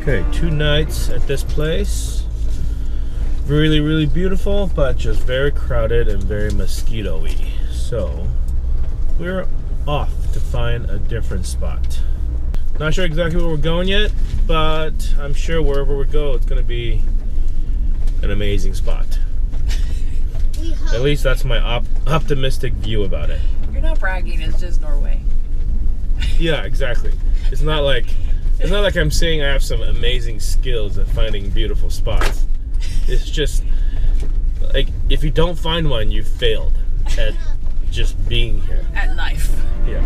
Okay, 2 nights at this place. Really, really beautiful, but just very crowded and very mosquito-y. So, we're off to find a different spot. Not sure exactly where we're going yet, but I'm sure wherever we go, it's gonna be an amazing spot. At least that's my optimistic view about it. You're not bragging, it's just Norway. Yeah, exactly. It's not like I'm saying I have some amazing skills at finding beautiful spots. It's just like if you don't find one, you failed at just being here. At life. Yeah.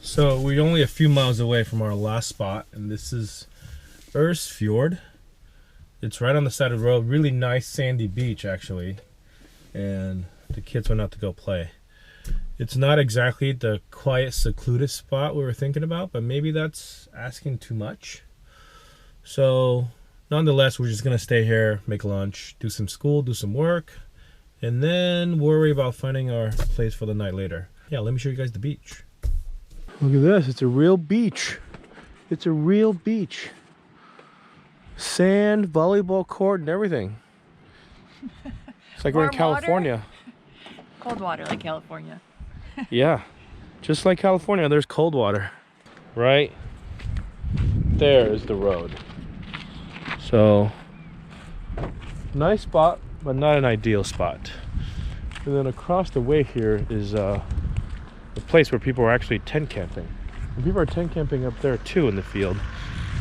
So we're only a few miles away from our last spot, and this is Fjord. It's right on the side of the road. Really nice sandy beach, actually. And the kids went out to go play. It's not exactly the quiet, secluded spot we were thinking about, but maybe that's asking too much. So nonetheless, we're just gonna stay here, make lunch, do some school, do some work, and then worry about finding our place for the night later. Yeah, let me show you guys the beach. Look at this, it's a real beach. It's a real beach. Sand, volleyball court, and everything. It's like we're in California. Water. Cold water like California. Yeah, just like California, there's cold water. Right there is the road. So, nice spot, but not an ideal spot. And then across the way here is the place where people are actually tent camping. And people are tent camping up there too in the field.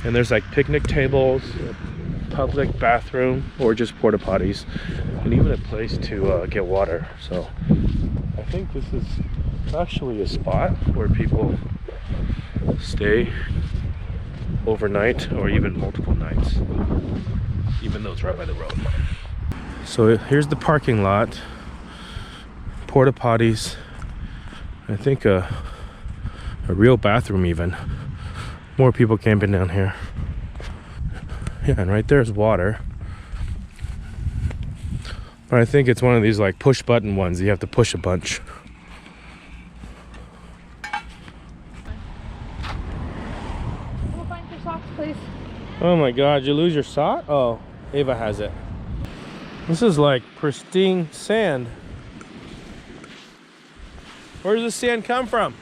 And there's like picnic tables, a public bathroom, or just porta potties, and even a place to get water. So I think this is actually a spot where people stay overnight or even multiple nights, even though it's right by the road. So here's the parking lot, porta potties, I think a real bathroom even. More people camping down here. Yeah, and right there's water. But I think it's one of these like push button ones. You have to push a bunch. We'll find your socks, please. Oh my God, you lose your sock? Oh, Ava has it. This is like pristine sand. Where does the sand come from?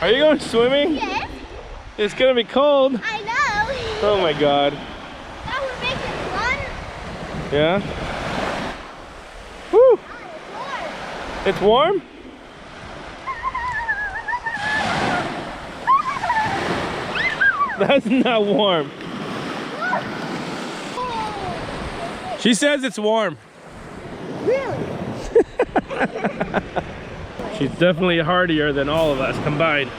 Are you going swimming? Yes. It's gonna be cold. I know. Oh my God. That would make it fun. Yeah? Woo! Oh, It's warm? That's not warm. She says it's warm. Really? She's definitely hardier than all of us combined.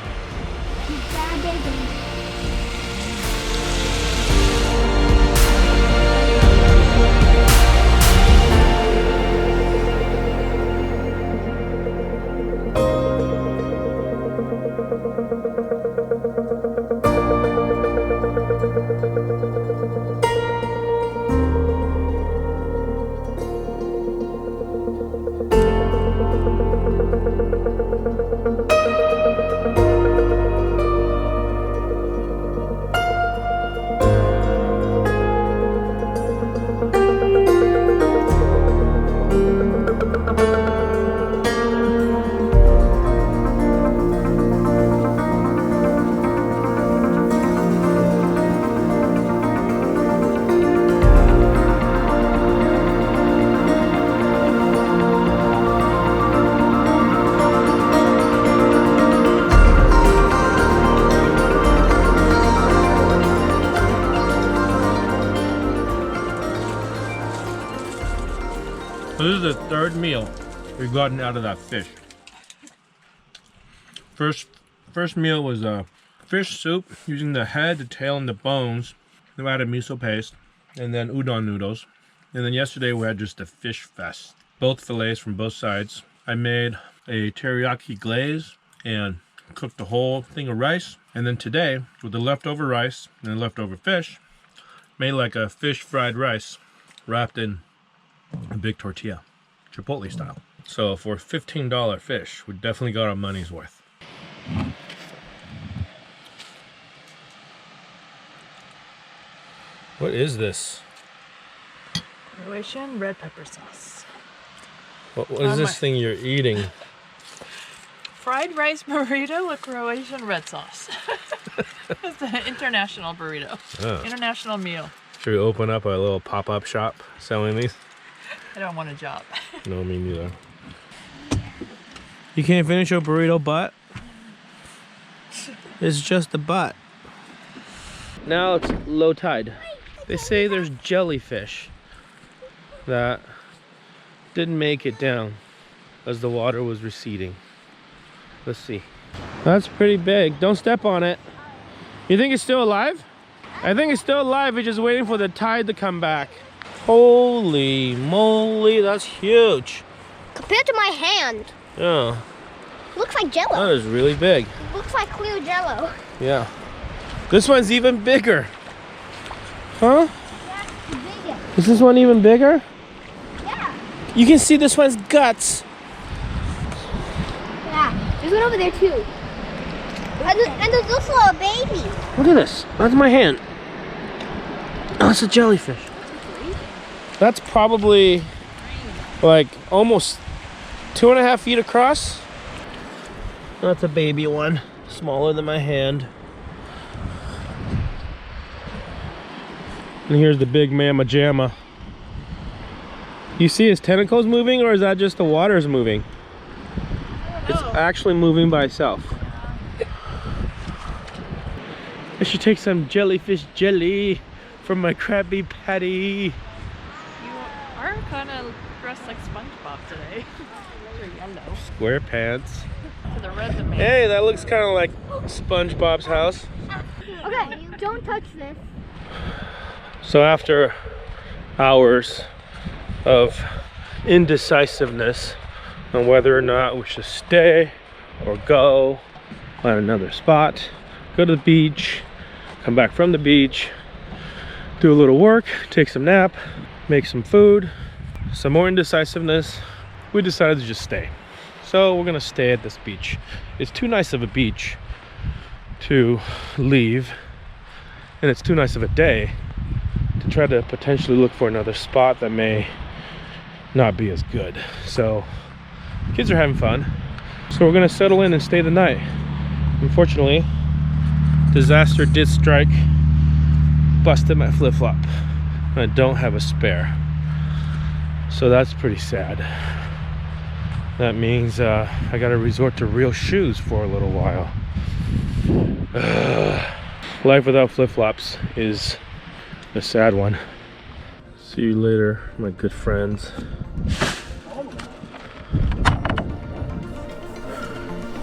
This is the third meal we've gotten out of that fish. First meal was a fish soup using the head, the tail, and the bones. Then we added miso paste, and then udon noodles. And then yesterday we had just a fish fest. Both fillets from both sides. I made a teriyaki glaze and cooked the whole thing of rice. And then today, with the leftover rice and the leftover fish, made like a fish fried rice wrapped in a big tortilla, Chipotle style. So for $15 fish, we definitely got our money's worth. What is this? Croatian red pepper sauce. What is this thing you're eating? Fried rice burrito with Croatian red sauce. It's an international burrito. Oh. International meal. Should we open up a little pop-up shop selling these? I don't want a job. No, me neither. You can't finish your burrito butt? It's just a butt. Now it's low tide. They say there's jellyfish that didn't make it down as the water was receding. Let's see. That's pretty big. Don't step on it. You think it's still alive? I think it's still alive. It's just waiting for the tide to come back. Holy moly, that's huge. Compared to my hand, Yeah, looks like Jello. that is really big. Looks like clear Jello. Yeah. This one's even bigger. Huh? Yeah, bigger. Is this one even bigger? Yeah. You can see this one's guts. Yeah. There's one over there too. And there's also a baby. Look at this. That's my hand. Oh, it's a jellyfish. That's probably like almost 2.5 feet across. That's a baby one, smaller than my hand. And here's the big mamma jamma. You see his tentacles moving, or is that just the water's moving? It's actually moving by itself. I should take some jellyfish jelly from my Krabby Patty. You are kind of dressed like SpongeBob today. You're yellow. Square pants. For the red the Hey, that looks kind of like SpongeBob's house. Okay, don't touch this. So after hours of indecisiveness on whether or not we should stay or go, find another spot, go to the beach, come back from the beach, do a little work, take some nap, make some food, some more indecisiveness, we decided to just stay. So we're gonna stay at this beach. It's too nice of a beach to leave, and it's too nice of a day to try to potentially look for another spot that may not be as good. So kids are having fun, so we're gonna settle in and stay the night. Unfortunately, disaster did strike, busted my flip-flop, and I don't have a spare, so that's pretty sad. That means I gotta resort to real shoes for a little while. Life without flip-flops is a sad one. See you later, my good friends.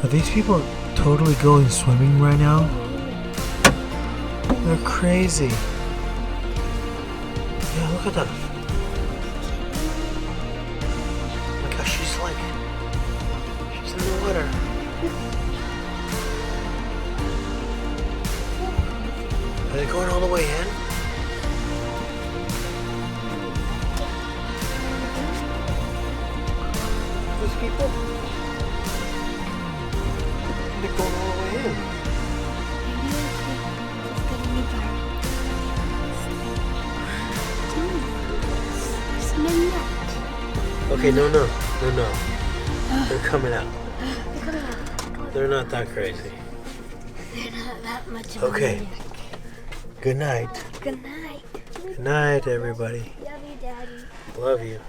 Are these people totally going swimming right now? They're crazy. Yeah, look at them. Oh my gosh, she's in the water. Are they going all the way in? These people? They're going all the way in. Okay, no. They're coming out. They're not that crazy. They're not that much of Okay. Good night. Good night. Good night, everybody. Love you, Daddy. Love you.